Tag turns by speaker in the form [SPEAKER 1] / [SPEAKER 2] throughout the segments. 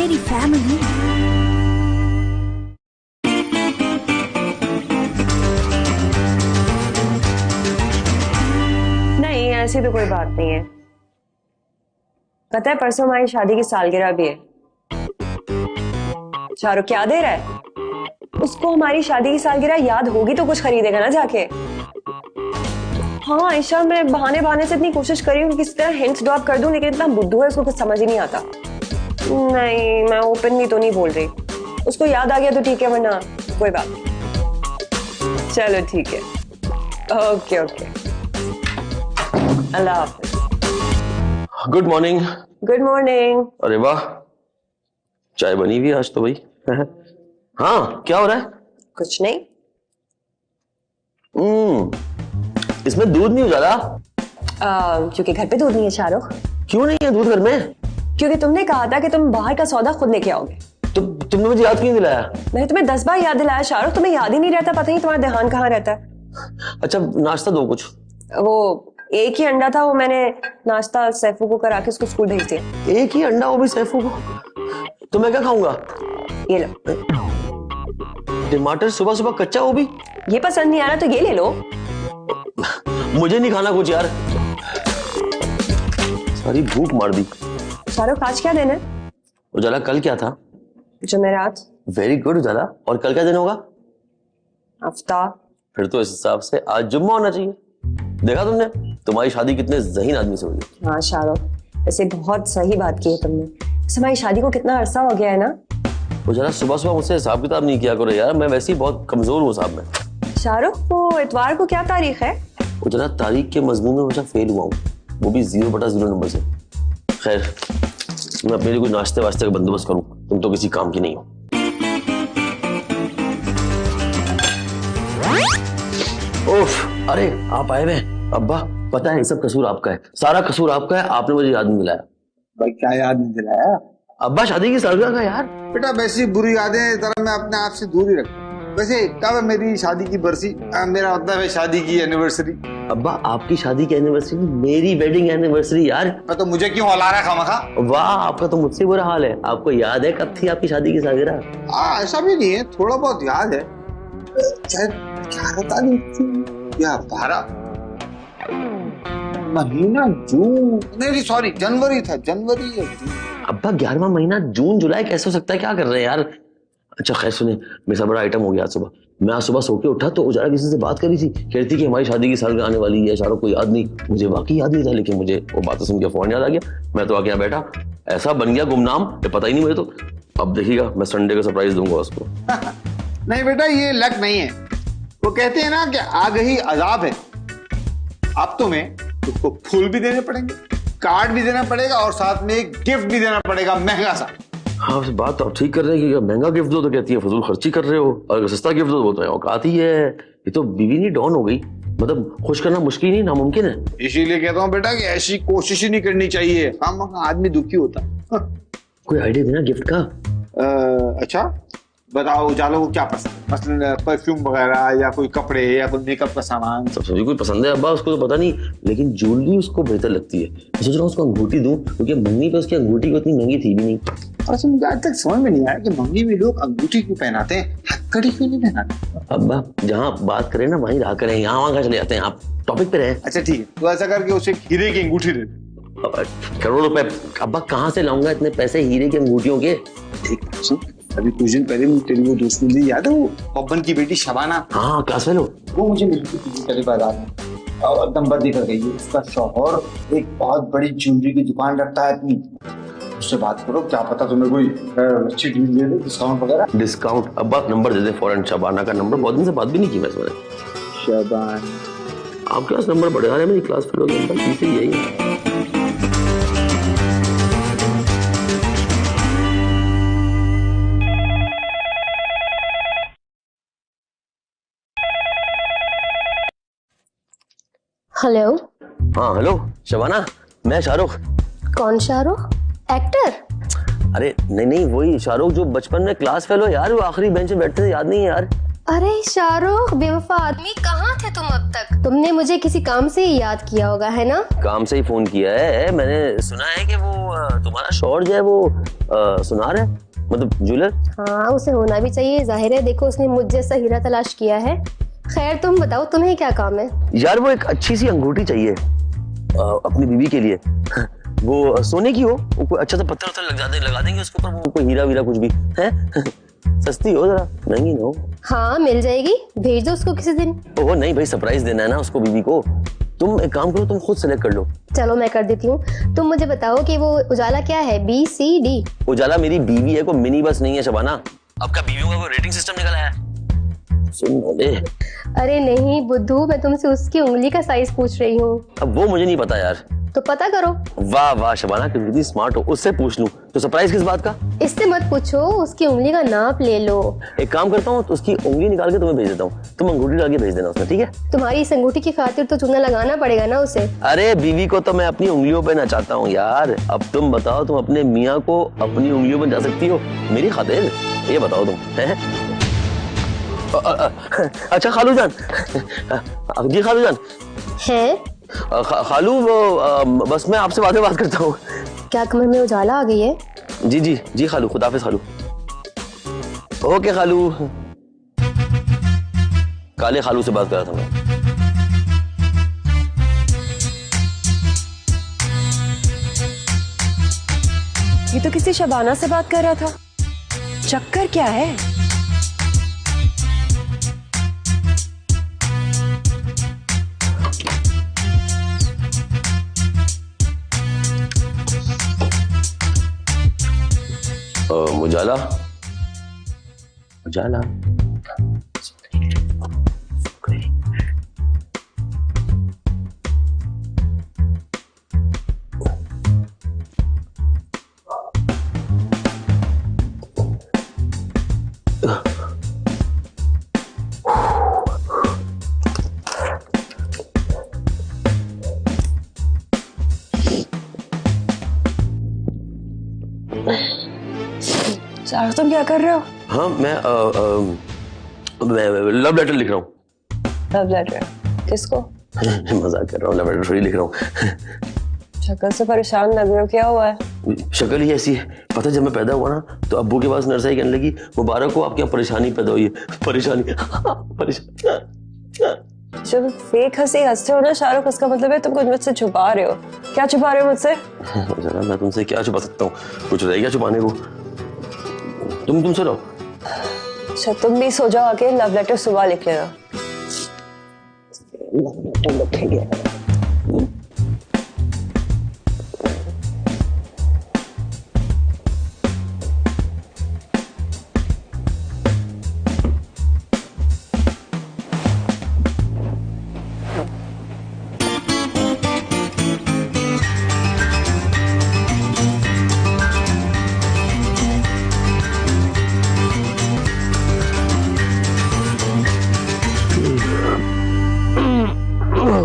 [SPEAKER 1] मेरी फैमिली।
[SPEAKER 2] नहीं, ऐसी तो कोई बात नहीं है। पता है परसों हमारी शादी की सालगिरह भी है। शाहरुख क्या दे रहा है? उसको हमारी शादी की सालगिरह याद होगी तो कुछ खरीदेगा ना जाके। हाँ आयशा, मैं बहाने बहाने से इतनी कोशिश करी हूँ किसी तरह हिंट्स ड्रॉप कर दूं, लेकिन इतना बुद्धू है उसको कुछ समझ ही नहीं आता। नहीं, मैं ओपनली तो नहीं बोल रही। उसको याद आ गया तो ठीक है, वरना कोई बात नहीं। चलो ठीक है, ओके ओके, अल्लाह हाफिज।
[SPEAKER 3] Good morning.
[SPEAKER 2] Good morning.
[SPEAKER 3] अरे वाह, चाय बनी हुई आज तो भाई। हाँ, क्या हो रहा है?
[SPEAKER 2] कुछ नहीं।
[SPEAKER 3] इसमें दूध नहीं उजाला?
[SPEAKER 2] क्योंकि घर पे दूध नहीं है शाहरुख।
[SPEAKER 3] क्यों नहीं है दूध घर में?
[SPEAKER 2] क्योंकि तुमने कहा था कि तुम बाहर का सौदा खुद लेके आओगे।
[SPEAKER 3] तुमने मुझे याद क्यों दिलाया?
[SPEAKER 2] मैंने तुम्हें 10 बार याद दिलाया शाहरुख, तुम्हें याद ही नहीं रहता। पता नहीं तुम्हारा ध्यान कहाँ रहता है।
[SPEAKER 3] अच्छा नाश्ता दो कुछ।
[SPEAKER 2] वो एक ही अंडा था, वो मैंने नाश्ता सैफू को करा के उसको स्कूल भेज दिया।
[SPEAKER 3] एक ही अंडा, वो भी सैफू को? तो मैं क्या खाऊंगा?
[SPEAKER 2] ये लो।
[SPEAKER 3] टमाटर सुबह सुबह कच्चा, वो भी?
[SPEAKER 2] ये पसंद नहीं आ रहा तो ये ले लो।
[SPEAKER 3] मुझे नहीं खाना कुछ यार, सारी भूख मार दी।
[SPEAKER 2] शाहरुख आज क्या दिन है?
[SPEAKER 3] उजाला कल क्या था?
[SPEAKER 2] जुमेरात।
[SPEAKER 3] वेरी गुड उजाला। और कल क्या दिन होगा?
[SPEAKER 2] हफ्ता।
[SPEAKER 3] फिर तो इस हिसाब से आज जुम्मा होना चाहिए। देखा तुमने, तुम्हारी शादी कितने ज़हीन आदमी से हुई है।
[SPEAKER 2] हाँ शाहरुख, वैसे बहुत सही बात की है तुमने। हमारी शादी को कितना अरसा हो गया है ना।
[SPEAKER 3] उजाला सुबह सुबह मुझसे हिसाब किताब नहीं किया करो यार, मैं वैसे ही बहुत कमजोर हूँ साहब में।
[SPEAKER 2] शाहरुख, वो इतवार को क्या तारीख है?
[SPEAKER 3] उजाला तारीख के मजमून में हमेशा फेल हुआ हूँ, वो भी 0/0 नंबर से। खैर, मैं अपने लिए कुछ नाश्ते वास्ते का बंदोबस्त करूँ, तुम तो किसी काम की नहीं हो। उफ, अरे आप आए हुए? अब्बा पता है ये सब कसूर आपका है, सारा कसूर आपका है, आपने मुझे याद नहीं दिलाया।
[SPEAKER 4] भाई क्या याद नहीं दिलाया?
[SPEAKER 3] अब्बा शादी की सालगिरह का यार।
[SPEAKER 4] बेटा वैसी बुरी यादें जरा मैं अपने आप से दूर ही रखता हूं। वैसे कब है मेरी शादी की बरसी? मेरा मतलब है शादी की एनिवर्सरी।
[SPEAKER 3] अब्बा आपकी शादी की एनिवर्सरी, मेरी वेडिंग एनिवर्सरी यार।
[SPEAKER 4] मैं तो मुझे क्यों हला रहा है खामखा?
[SPEAKER 3] वाह, आपका तो मुझसे बुरा हाल है। आपको याद है कब थी आपकी शादी की सालगिरह?
[SPEAKER 4] ऐसा भी नहीं है, थोड़ा बहुत याद है। शायद 11 तारीख थी या 12 महीना जून, नहीं सॉरी जनवरी था, जनवरी या जून।
[SPEAKER 3] अब्बा 11वां महीना जून जुलाई कैसे हो सकता है? क्या कर रहे हैं यार? अच्छा खैर सुने, मेरे साथ बड़ा आइटम हो गया आज सुबह। मैं आज सुबह सो के उठा तो उजाला किसी से बात करी थी, कह रही थी कि हमारी शादी की सालगिरह आने वाली है। शाहरुख को याद नहीं, मुझे वाकई याद नहीं था, लेकिन मुझे वो बातें सुन के फौरन याद आ गया। मैं तो आके यहाँ बैठा, ऐसा बन गया गुमनाम, पता ही नहीं मुझे तो। अब देखिएगा मैं संडे का सरप्राइज दूंगा उसको।
[SPEAKER 4] नहीं बेटा, ये लक नहीं है। वो कहते हैं ना कि आ गई अजाब है। अब तुम्हें उसको फूल भी देने पड़ेंगे, कार्ड भी देना पड़ेगा और साथ में एक गिफ्ट भी देना पड़ेगा महंगा सा।
[SPEAKER 3] हाँ बात तो आप ठीक कर रहे हैं कि महंगा गिफ्ट दो तो कहती है फजूल खर्ची कर रहे हो, और अगर सस्ता गिफ्ट दो तो बोलते हैं औकात ही है। ये तो बीवी नहीं डॉन हो गई, मतलब खुश करना मुश्किल नहीं नामुमकिन है।
[SPEAKER 4] इसीलिए कहता हूँ बेटा कि ऐसी कोशिश ही नहीं करनी चाहिए, हम आदमी दुखी होता है।
[SPEAKER 3] कोई आइडिया देना गिफ्ट का।
[SPEAKER 4] अच्छा बताओ उजाला को क्या पसंद है? मसलन परफ्यूम वगैरह या कोई कपड़े या कोई मेकअप का सामान?
[SPEAKER 3] सब सभी कोई पसंद है अब्बा, उसको तो पता नहीं, लेकिन ज्वेलरी उसको बेहतर लगती है। मैं सोच रहा हूँ उसको अंगूठी दूं, क्योंकि मंगनी पे उसकी अंगूठी को इतनी महंगी थी भी नहीं।
[SPEAKER 4] और मुझे आज तक समझ में नहीं आया कि मंगनी में लोग अंगूठी क्यों पहनाते हैं, हथकड़ी क्यों नहीं पहनाते?
[SPEAKER 3] अब्बा जहाँ बात करें ना वहीं रहा करें, यहाँ वहाँ चले जाते हैं, आप टॉपिक पे रहे।
[SPEAKER 4] अच्छा ठीक है, तो ऐसा करके उसे हीरे की अंगूठी दे दे।
[SPEAKER 3] करोड़ रुपए अब्बा कहाँ से लाऊंगा इतने पैसे हीरे की अंगूठियों के?
[SPEAKER 4] एक सुन, अभी कुछ दिन पहले तेरी वो दोस्त मिली, याद है वो पब्बन की बेटी शबाना?
[SPEAKER 3] हाँ क्लास फेलो।
[SPEAKER 4] वो मुझे मिली थी पहले बाजार में और एकदम बर्दी कर गई है। उसका शौहर एक बहुत बड़ी ज्वेलरी की दुकान रखता है अपनी, उससे बात करो, क्या पता तुम्हें कोई अच्छी डील दे दे, डिस्काउंट वगैरह।
[SPEAKER 3] डिस्काउंट? अब्बा नंबर दे दे फौरन, शबाना का नंबर, बहुत दिन से बात भी नहीं की मैं इसमें।
[SPEAKER 4] शबाना
[SPEAKER 3] आपके पास नंबर बढ़ा रहे हैं, मेरी क्लास फेलो का नंबर पीछे यही है।
[SPEAKER 1] हेलो।
[SPEAKER 3] हाँ हेलो शबाना, मैं शाहरुख।
[SPEAKER 1] कौन शाहरुख? एक्टर?
[SPEAKER 3] अरे नहीं नहीं, वही शाहरुख जो बचपन में क्लास फेलो यार, वो आखिरी बेंच में बैठते थे, याद नहीं है यार?
[SPEAKER 1] अरे शाहरुख, बेवफा आदमी, कहाँ थे तुम अब तक? तुमने मुझे किसी काम से ही याद किया होगा, है ना?
[SPEAKER 3] काम से ही फोन किया है। मैंने सुना है कि वो तुम्हारा शौहर जो है वो सुनार है, मतलब ज्वेलर।
[SPEAKER 1] हाँ, उसे होना भी चाहिए, जाहिर है। देखो, उसने मुझ जैसा हीरा तलाश किया है। खैर, तुम बताओ, तुम्हें क्या काम है?
[SPEAKER 3] यार वो एक अच्छी सी अंगूठी चाहिए अपनी बीवी के लिए। वो सोने की हो, वो कोई अच्छा सा पत्थर लगा देंगे उसके ऊपर, वो कोई हीरा वीरा कुछ भी है। सस्ती हो, जरा महंगी ना हो।
[SPEAKER 1] हाँ, मिल जाएगी, भेज दो उसको किसी दिन।
[SPEAKER 3] ओह नहीं भाई, सरप्राइज देना है ना उसको, बीवी को। तुम एक काम करो, तुम खुद सेलेक्ट कर लो।
[SPEAKER 1] चलो, मैं कर देती हूँ। तुम मुझे बताओ कि वो उजाला क्या है, BCD?
[SPEAKER 3] उजाला मेरी बीवी है, कोई मिनी बस नहीं है शबाना। आपका बीवियों का कोई रेटिंग सिस्टम निकला है? सुन ले।
[SPEAKER 1] अरे नहीं बुद्धू, मैं तुमसे उसकी उंगली का साइज पूछ रही हूँ।
[SPEAKER 3] अब वो मुझे नहीं पता यार।
[SPEAKER 1] तो पता करो।
[SPEAKER 3] वाह वाह शबाना, कितनी स्मार्ट हो। उससे पूछ लूं तो सरप्राइज किस बात का?
[SPEAKER 1] इससे मत पूछो, उसकी उंगली का नाप ले लो।
[SPEAKER 3] एक काम करता हूँ, तो उसकी उंगली निकाल के तुम्हें भेज देता हूँ, तुम अंगूठी डाल के भेज देना उसमें, ठीक है?
[SPEAKER 1] तुम्हारी इस अंगूठी की खातिर तो चूना लगाना पड़ेगा ना उसे।
[SPEAKER 3] अरे बीवी को तो मैं अपनी उंगलियों पे नचाता हूँ यार। अब तुम बताओ, तुम अपने मियाँ को अपनी उंगलियों पे जा सकती हो मेरी खातिर? ये बताओ तुम, है? अच्छा खालू जान, जी खालू जान
[SPEAKER 1] है?
[SPEAKER 3] खालू वो बस मैं आपसे बात करता हूँ।
[SPEAKER 1] क्या कमर में उजाला आ गई है?
[SPEAKER 3] जी जी जी खालू, खुदाफिज खालू। ओके खालू। काले खालू से बात कर रहा था मैं।
[SPEAKER 2] ये तो किसी शबाना से बात कर रहा था। चक्कर क्या है?
[SPEAKER 3] उजाला उजाला
[SPEAKER 2] शाहरुख, तुम क्या कर रहे हो?
[SPEAKER 3] हाँ मैं लव लेटर लिख रहा हूँ।
[SPEAKER 2] Love letter? किसको?
[SPEAKER 3] मजाक कर रहा हूँ, लव लेटर थोड़ी लिख रहा हूँ।
[SPEAKER 2] शक्ल से परेशान लग रहे हो, क्या हुआ है?
[SPEAKER 3] शक्ल ही ऐसी है। पता है, जब मैं पैदा हुआ ना तो अब्बू के पास नर्सरी कहने लगी, मुबारक हो आपके यहाँ परेशानी पैदा हुई है। परेशानी
[SPEAKER 2] जब फेक हंसी हंसते हो ना शाहरुख, उसका मतलब है तुम कुछ मुझसे छुपा रहे हो। क्या छुपा रहे हो मुझसे?
[SPEAKER 3] जरा मैं तुमसे क्या छुपा सकता हूँ? कुछ रह गया छुपाने को? तुम सो रहो।
[SPEAKER 2] अच्छा, तुम भी सो जाओ, आके लव लेटर सुबह लिख लेना।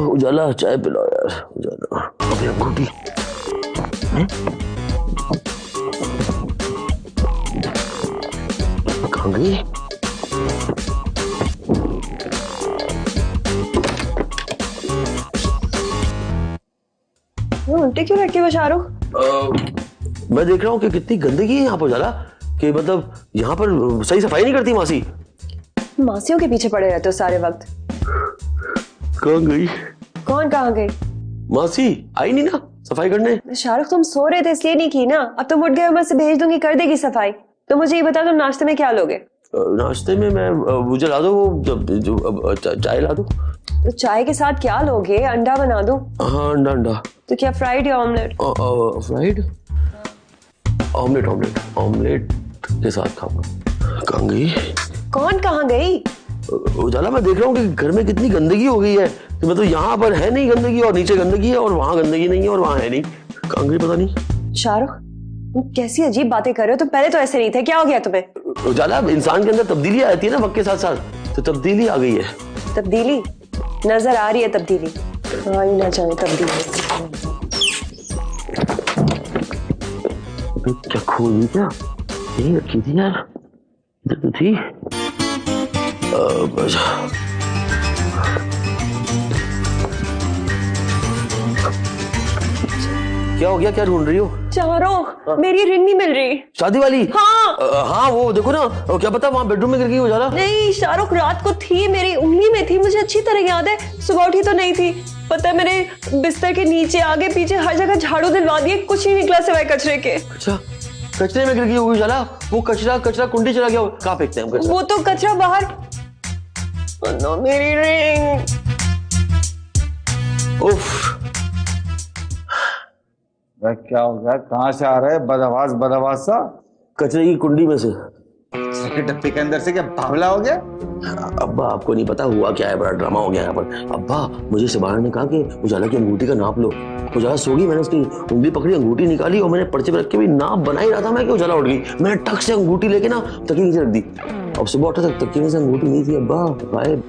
[SPEAKER 3] उजाला चाय पिलाओ यार। उजाला अभी अंगूठी कहाँ गई?
[SPEAKER 2] उल्टी क्यों रखी हो शाहरुख?
[SPEAKER 3] मैं देख रहा हूँ कि कितनी गंदगी है यहाँ पर उजाला, कि मतलब यहाँ पर सही सफाई नहीं करती मासी।
[SPEAKER 2] मासियों के पीछे पड़े रहते हो सारे वक्त।
[SPEAKER 3] कहाँ गई?
[SPEAKER 2] कौन कहाँ गई?
[SPEAKER 3] मासी आई नहीं ना सफाई करने।
[SPEAKER 2] शाहरुख, तुम सो रहे थे इसलिए नहीं की ना। अब तुम उठ गए, मैं से भेज दूंगी, कर देगी सफाई। तो मुझे ये बता, तुम नाश्ते में क्या लोगे?
[SPEAKER 3] नाश्ते में मैं मुझे ला दो वो चाय ला दो।
[SPEAKER 2] तो चाय के साथ क्या लोगे? अंडा बना दूं?
[SPEAKER 3] हाँ अंडा अंडा।
[SPEAKER 2] तो क्या फ्राइड या omelette?
[SPEAKER 3] Fried omelette. Omelette omelette के साथ खाऊंगा। कहाँ गई?
[SPEAKER 2] कौन कहाँ गई?
[SPEAKER 3] उजाला मैं देख रहा हूँ कि घर में कितनी गंदगी हो गई है। तो मतलब यहाँ पर है नहीं गंदगी, और नीचे गंदगी है, और वहां गंदगी नहीं है, और वहां है नहीं। कहाँ गई पता नहीं।
[SPEAKER 2] शाहरुख, तुम कैसी अजीब बातें कर रहे हो? तुम पहले तो ऐसे नहीं थे, क्या हो गया तुम्हें?
[SPEAKER 3] उजाला इंसान के अंदर तब्दीली आती है ना वक्त के साथ साथ, तो तब्दीली आ गई है।
[SPEAKER 2] तब्दीली नजर आ रही है? तब्दीली हाँ ही ना जाने तब्दीली।
[SPEAKER 3] क्या खोली क्या? यही रखी थी यार, इधर तो थी। क्या हो गया, क्या ढूंढ रही हो?
[SPEAKER 2] शाहरुख, मेरी रिंग नहीं मिल रही।
[SPEAKER 3] शादी वाली?
[SPEAKER 2] हाँ।
[SPEAKER 3] हाँ वो देखो ना, क्या पता वहाँ बेडरूम में गिर गई हो जाला।
[SPEAKER 2] नहीं शाहरुख, रात को थी, मेरी उंगली में थी, मुझे अच्छी तरह याद है। सुबह उठी तो नहीं थी। पता है मैंने बिस्तर के नीचे आगे पीछे हर जगह झाड़ू दिलवा दिए, कुछ नहीं निकला सिवाय कचरे के।
[SPEAKER 3] अच्छा, कचरे में गिर गई होगी जाला। वो कचरा कुंडी चला गया, कहाँ फेंकते हैं हम कचरा?
[SPEAKER 2] वो तो कचरा बाहर। नो, मेरी रिंग।
[SPEAKER 3] उफ,
[SPEAKER 4] क्या हो गया? कहाँ से आ रहा है बदआवाज सा?
[SPEAKER 3] कचरे की कुंडी में से।
[SPEAKER 4] के डब्बे के अंदर से क्या बावला हो गया?
[SPEAKER 3] अब्बा आपको नहीं पता हुआ क्या है, बड़ा ड्रामा हो गया यहाँ पर। अब्बा मुझे शबाना ने कहा कि उजाला की अंगूठी का नाप लो। उजाला सो गई, मैंने उसकी उंगली पकड़ी, अंगूठी निकाली और मैंने पर्चे पे रख के भी नाप बना ही रहा था मैं कि उजाला उठ गई। मैंने टक से अंगूठी लेके ना तकिए नीचे रख दी। अब सुबह उठा तक तकिए से अंगूठी नहीं थी। अब्बा गायब।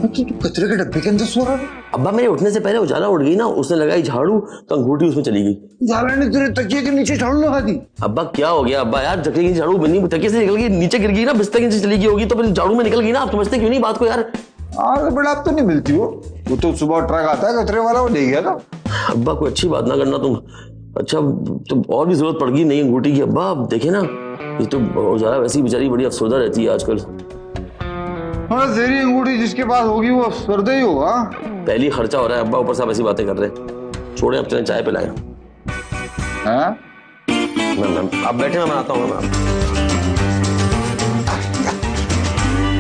[SPEAKER 4] तू कचरे के डब्बे के अंदर सो रहा है?
[SPEAKER 3] अब्बा मेरे उठने से पहले उजाला उठ गई ना, उसने लगाई झाड़ू तो अंगूठी उसमें चली गई।
[SPEAKER 4] उजाला ने तेरे तकिए के नीचे झाड़ू लगा दी?
[SPEAKER 3] अब्बा क्या हो गया अब्बा यार, तकिए की झाड़ू बनी, तकिए से निकल गई, नीचे गिर गई ना, बिस्तर के नीचे चली गई होगी तो फिर झाड़ू में निकल गई ना। आप समझते क्यों नहीं बात को यार?
[SPEAKER 4] हाँ बड़ा, अब तो नहीं मिलती वो तो सुबह ट्रक आता है कचरे वाला, वो ले गया था।
[SPEAKER 3] अब्बा कोई अच्छी बात ना करना तुम। अच्छा तो और भी जरूरत पड़ गई नहीं अंगूठी की। अब्बा आप देखे ना, ये तो उजाला वैसी बेचारी बड़ी अफसरदा रहती है आजकल।
[SPEAKER 4] हाँ, तेरी अंगूठी जिसके पास होगी वो अफसरदा ही होगा।
[SPEAKER 3] पहली खर्चा हो रहा है अब्बा, ऊपर से आप ऐसी बातें कर रहे हैं। छोड़े, अब चले चाय पिलाएं।
[SPEAKER 4] हाँ?
[SPEAKER 3] आप बैठे, मैं आता हूँ।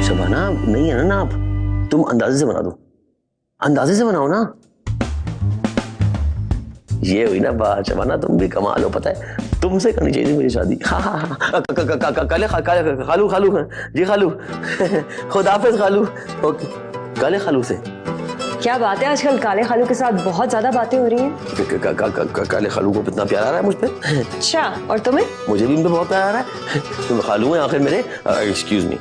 [SPEAKER 3] शबाना नहीं है ना आप, तुम अंदाजे से बना दो, अंदाजे से बनाओ ना। ये हुई ना बात शबाना, तुम भी कमाल हो। पता है तुमसे करनी चाहिए थी मेरी शादी। काले खालू जी खालू खुदाफिज खालू। ओके, काले खालू से।
[SPEAKER 2] क्या बात है, आजकल काले खालू के साथ बहुत ज्यादा बातें हो रही हैं।
[SPEAKER 3] काले खालू को कितना प्यार आ रहा है मुझ पे।
[SPEAKER 2] अच्छा, और तुम्हें?
[SPEAKER 3] मुझे भी उन पे बहुत प्यार आ रहा है। तुम खालू हैं आखिर मेरे। Excuse me.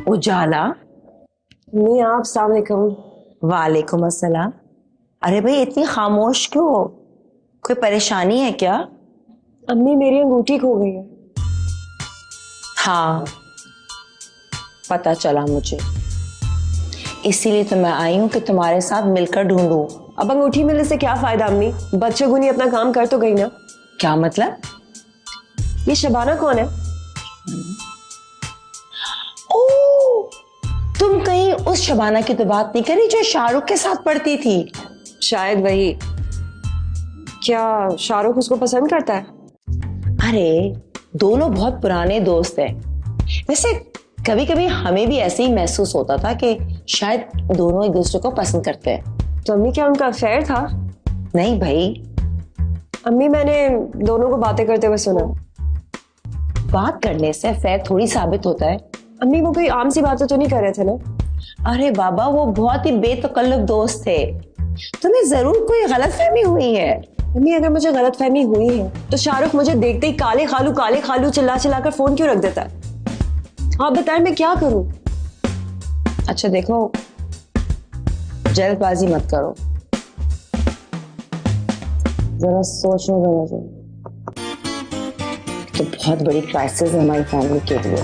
[SPEAKER 5] उजाला,
[SPEAKER 2] नहीं, आप अस्सलाम वालेकुम।
[SPEAKER 5] वालेकुम अस्सलाम। अरे भाई इतनी खामोश क्यों? कोई परेशानी है क्या?
[SPEAKER 2] अम्मी, मेरी अंगूठी खो गई है।
[SPEAKER 5] हाँ, पता चला मुझे, इसीलिए तो मैं आई हूं कि तुम्हारे साथ मिलकर ढूंढूं।
[SPEAKER 2] अब अंगूठी मिलने से क्या फायदा अम्मी? बच्चे गुनी अपना काम कर तो गई ना।
[SPEAKER 5] क्या मतलब?
[SPEAKER 2] ये शबाना कौन है?
[SPEAKER 5] ओ, तुम कहीं उस शबाना की तो बात नहीं करी जो शाहरुख के साथ पढ़ती थी?
[SPEAKER 2] शायद वही। क्या शाहरुख उसको पसंद करता है?
[SPEAKER 5] अरे दोनों बहुत पुराने दोस्त हैं। वैसे कभी कभी हमें भी ऐसे ही महसूस होता था कि शायद दोनों एक दूसरे को पसंद करते हैं।
[SPEAKER 2] तो अम्मी, क्या उनका अफेयर था?
[SPEAKER 5] नहीं भाई।
[SPEAKER 2] अम्मी, मैंने दोनों को बातें करते हुए सुना।
[SPEAKER 5] बात करने से अफेयर थोड़ी साबित होता है।
[SPEAKER 2] अम्मी, वो कोई आम सी बातें तो नहीं कर रहे थे ना?
[SPEAKER 5] अरे बाबा, वो बहुत ही बेतकल्लुफ दोस्त थे। तुम्हें जरूर कोई गलतफहमी हुई है।
[SPEAKER 2] अम्मी, अगर मुझे गलतफहमी हुई है तो शाहरुख मुझे देखते ही काले खालू चिल्ला चिल्लाकर फोन क्यों रख देता है? आप बताएं, मैं क्या करूं?
[SPEAKER 5] अच्छा देखो, जल्दबाजी मत करो, जरा सोचने दो मुझे। तो बहुत बड़ी क्राइसिस है हमारी फैमिली के लिए।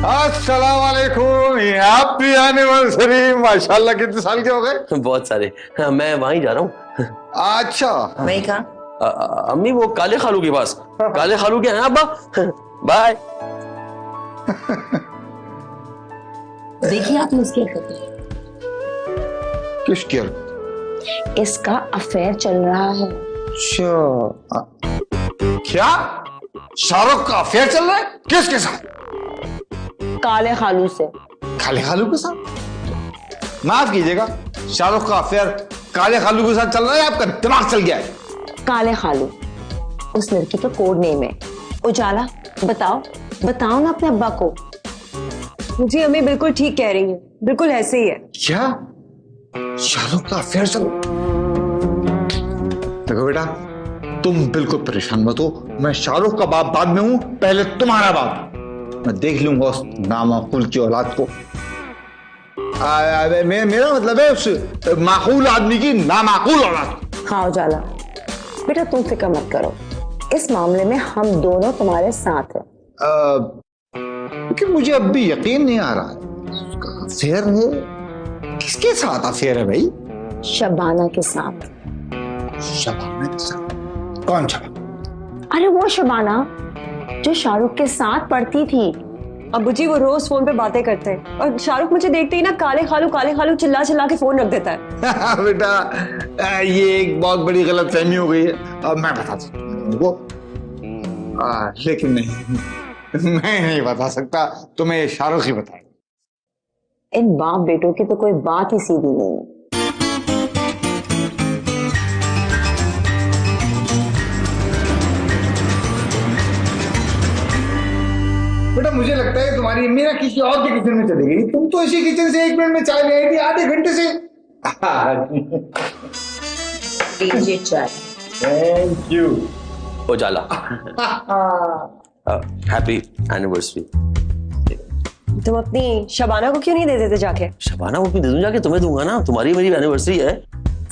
[SPEAKER 4] अस्सलाम वालेकुम, हैप्पी एनिवर्सरी। माशाल्लाह, कितने साल के हो गए?
[SPEAKER 3] बहुत सारे। मैं वहीं जा रहा हूँ।
[SPEAKER 4] अच्छा,
[SPEAKER 5] वही कहा।
[SPEAKER 3] अम्मी वो काले खालू के पास। काले खालू के हैं अब्बा। बाय।
[SPEAKER 5] देखिए आप मुझे करते,
[SPEAKER 4] किसकी?
[SPEAKER 5] इसका अफेयर चल रहा है।
[SPEAKER 4] अच्छा, क्या शाहरुख का अफेयर चल रहा है? किसके साथ?
[SPEAKER 5] काले खालू से।
[SPEAKER 4] काले खालू के साथ? माफ कीजिएगा, शाहरुख का अफेयर काले खालू के साथ चल रहा है, आपका दिमाग चल गया है।
[SPEAKER 5] काले खालू उस लड़की का कोड नेम है। उजाला बताओ बताओ ना अपने अब्बा को।
[SPEAKER 2] मुझे अम्मी बिल्कुल ठीक कह रही है, बिल्कुल ऐसे ही है।
[SPEAKER 4] क्या शाहरुख का अफेयर चल? देखो बेटा, तुम बिल्कुल परेशान मत हो, मैं शाहरुख का बाप बाद में हूं, पहले तुम्हारा बाप। मैं देख लूंगा उस नामाकुल की औलाद को। मेरा मतलब है उस माकूल आदमी की नामाकूल औलाद।
[SPEAKER 5] हाँ उजाला बेटा तुम फिक्र मत करो, इस मामले में हम दोनों तुम्हारे साथ हैं।
[SPEAKER 4] क्योंकि मुझे अब भी यकीन नहीं आ रहा है, उसका अफेयर है। किसके साथ अफेयर है भाई?
[SPEAKER 5] शबाना के साथ।
[SPEAKER 4] शबाना के साथ? कौन शबाना?
[SPEAKER 5] अरे वो शबाना जो शाहरुख के साथ पढ़ती थी।
[SPEAKER 2] अबू जी वो रोज फोन पे बातें करते हैं और शाहरुख मुझे देखते ही ना काले खालू चिल्ला चिल्ला के फोन रख देता है।
[SPEAKER 4] बेटा ये एक बहुत बड़ी गलतफहमी हो गई है, अब मैं बता सकता हूँ उनको, लेकिन नहीं मैं नहीं बता सकता, तुम्हें शाहरुख ही बताए।
[SPEAKER 5] इन बाप बेटों की तो कोई बात ही सीधी नहीं है।
[SPEAKER 4] बेटा मुझे लगता है तुम्हारी अम्मी ना किसी और के किचन में चली गई, तुम तो इसी किचन से 1 मिनट में चाय ले आई थी, आधे घंटे से। Thank you
[SPEAKER 3] Ujala, happy anniversary.
[SPEAKER 2] तुम अपनी शबाना को क्यों नहीं दे देते जाके?
[SPEAKER 3] शबाना वो भी दे दूं जाके, तुम्हें दूंगा ना, तुम्हारी मेरी एनिवर्सरी है।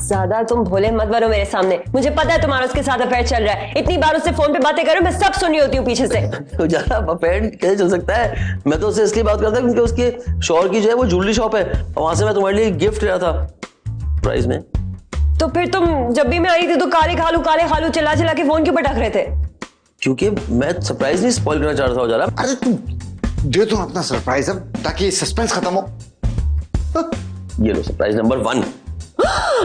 [SPEAKER 2] ज्यादा तुम भोले मत बनो मेरे सामने, मुझे पता है तुम्हारा उसके साथ अफेयर चल रहा है। इतनी बार उससे फोन पे बातें करो, मैं सब सुनी होती हूँ पीछे से।
[SPEAKER 3] उजाला अफेयर कैसे चल सकता है? मैं तो उससे इसलिए बात करता हूँ क्योंकि उसके शौहर की जो है वो ज्वेलरी शॉप है, और वहां से मैं तुम्हारे लिए गिफ्ट लिया था प्राइस में।
[SPEAKER 2] तो फिर तुम जब भी मैं आई थी तो काले खालू चिल्ला चिल्ला के फोन क्यों पटक रहे थे?
[SPEAKER 3] क्योंकि मैं सरप्राइज नहीं स्पॉइल करना चाह रहा था उजाला।
[SPEAKER 4] अरे तुम दे दो अपना सरप्राइज अब, ताकि सस्पेंस खत्म हो।
[SPEAKER 3] ये लो सरप्राइज नंबर 1।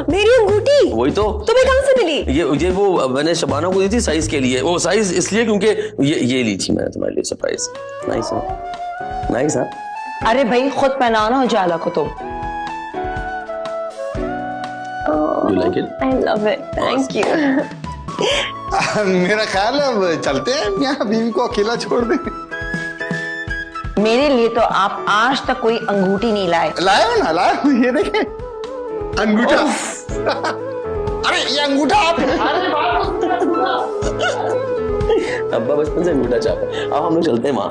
[SPEAKER 2] मेरी अंगूठी?
[SPEAKER 3] वही तो।
[SPEAKER 2] तुम्हें कहां से मिली?
[SPEAKER 3] ये वो मैंने शबाना को दी थी साइज के लिए, वो साइज इसलिए क्योंकि ये ली थी मैंने तुम्हारे लिए सरप्राइज। नाइस है, नाइस है।
[SPEAKER 5] अरे भाई खुद पहनाओ ना उजाला को तुम।
[SPEAKER 3] You like it?
[SPEAKER 2] I love it. Thank you.
[SPEAKER 4] मेरा ख्याल है अब चलते हैं, यहाँ बीवी को अकेला छोड़ दें।
[SPEAKER 5] मेरे लिए तो आप आज तक कोई अंगूठी नहीं लाए।
[SPEAKER 4] लाया हो ना, लाया हो, ये देखें अंगूठा। अरे ये अंगूठा आप
[SPEAKER 3] अब्बा बचपन से अंगूठा चाहता है। अब हम लोग चलते हैं वहां।